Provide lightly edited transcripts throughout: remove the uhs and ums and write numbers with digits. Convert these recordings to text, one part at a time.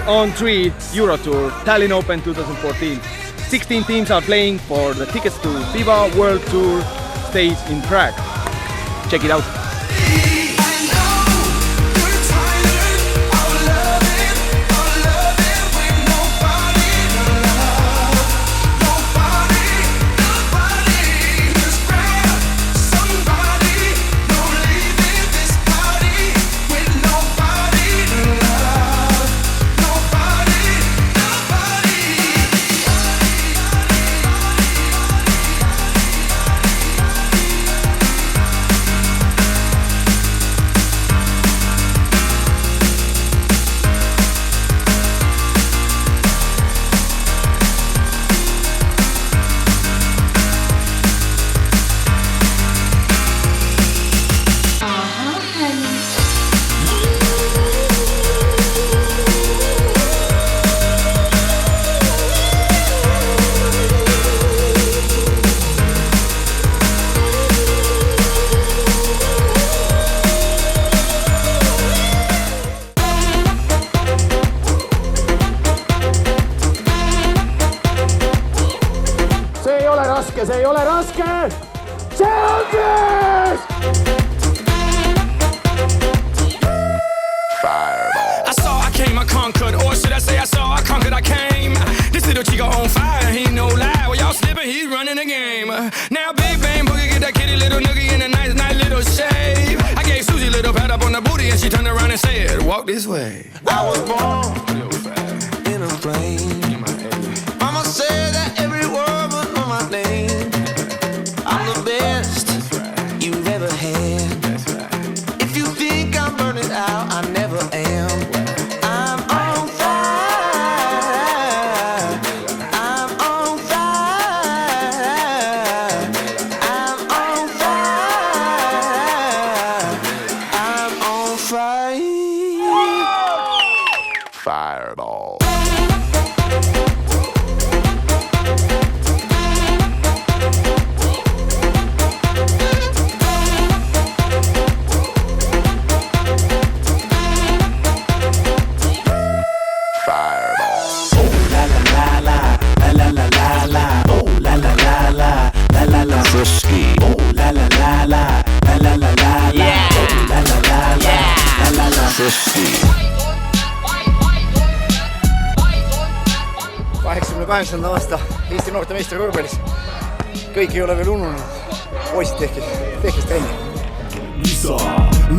on 3 Euro Tour Tallinn Open 2014. 16 teams are playing for the tickets to FIBA World Tour stage in Prague. Check it out. See ei ole raske! See on töös! I saw, I came, I conquered. Or should I say I saw, I conquered, I came. This little chico on fire, he no lie. Well, y'all slipping, he's running the game. Now Big Bang Boogie get that kitty little noogie in a nice little shave. I gave Susie a little pat up on the booty and she turned around and said, walk this way. I was born in a plane. Mama said that every word was on my name. I'm the best you've ever had. If you think I'm burning out, I never am. I'm on fire. I'm on fire. I'm on fire. I'm on fire. Fireball. Kaheksakümne aasta Eesti noorte meistri korvpallis. Kõik ei ole veel ununenud. Poisid tehke stänni. Isa,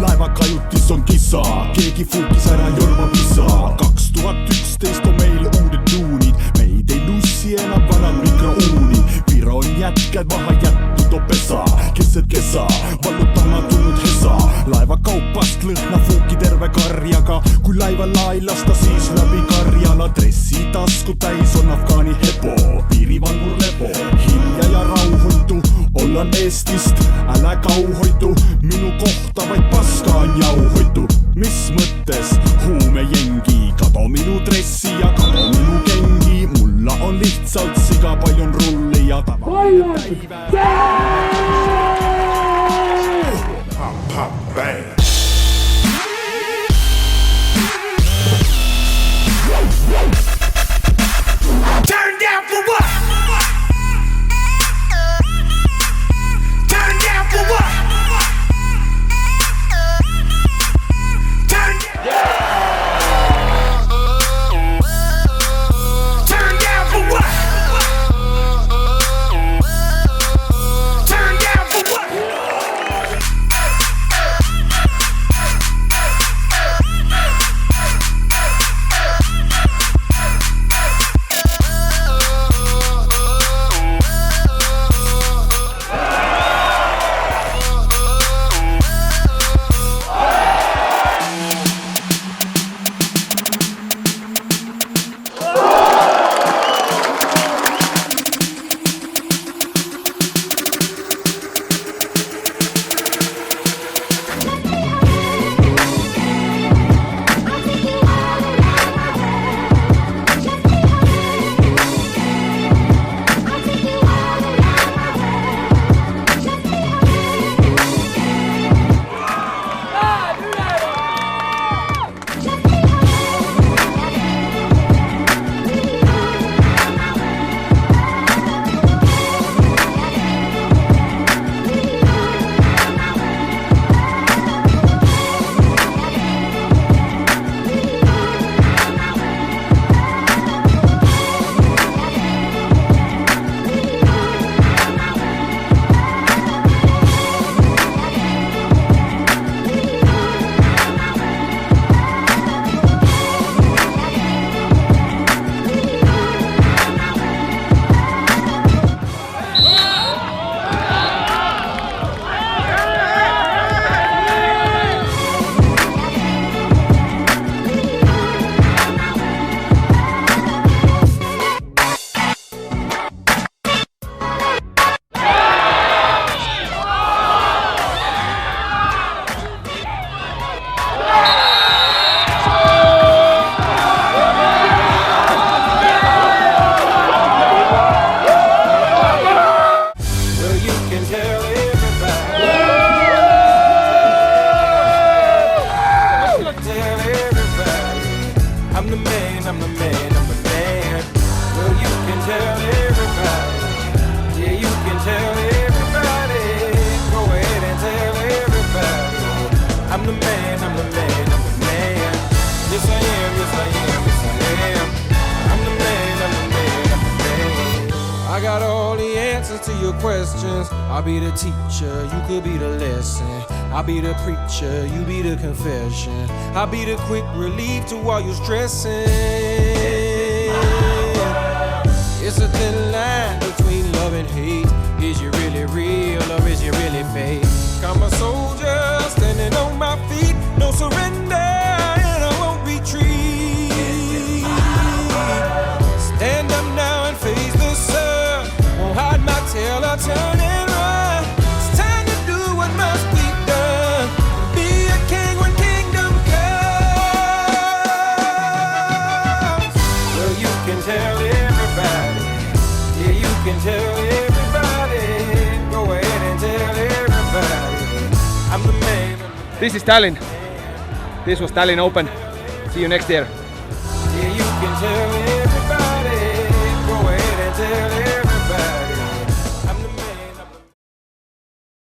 laeva kajutis on kissa, keegi fuukis ära jorma pissa. 2011 on meil uudet tuunid, meid ei lussi enam vanad mikrouunid. Viro on jätked maha jättud o pesa, keset kesa, vallutama tulnud hesa. Laeva kaupast lõhna fuuki terve karjaga, kui laiva lai lasta siis läbi karjala. Dressi tasku täis on Afgaani hepo, piirivalvur lepo. Hilja ja rauhoitu, ollaan Eestist, älä kauhoitu. Minu kohta vaid paska on jauhoitu. Mis mõttes huumejengi, kado minu dressi ja kado minu kengi. Mulla on lihtsalt siga paljon rulli ja tavaline päivä. Pop, pop, bang. Turn down for what? Turn down for what? Turn down for what? I got all the answers to your questions. I'll be the teacher, you could be the lesson. I'll be the preacher, you be the confession. I'll be the quick relief to all your stressing. It's a thin line between love and hate. Is you really real or is you really fake? I'm a soldier standing on my feet. No surrender and I won't retreat. Stand up now and face the sun. Won't hide my tail or turn and run. It's time to do what must be done. Be a king when kingdom comes. Well, you can tell everybody. Yeah, you can tell everybody. Go ahead and tell everybody. I'm the man. This is Tallinn. This was Tallinn Open. See you next year. Yeah, you can tell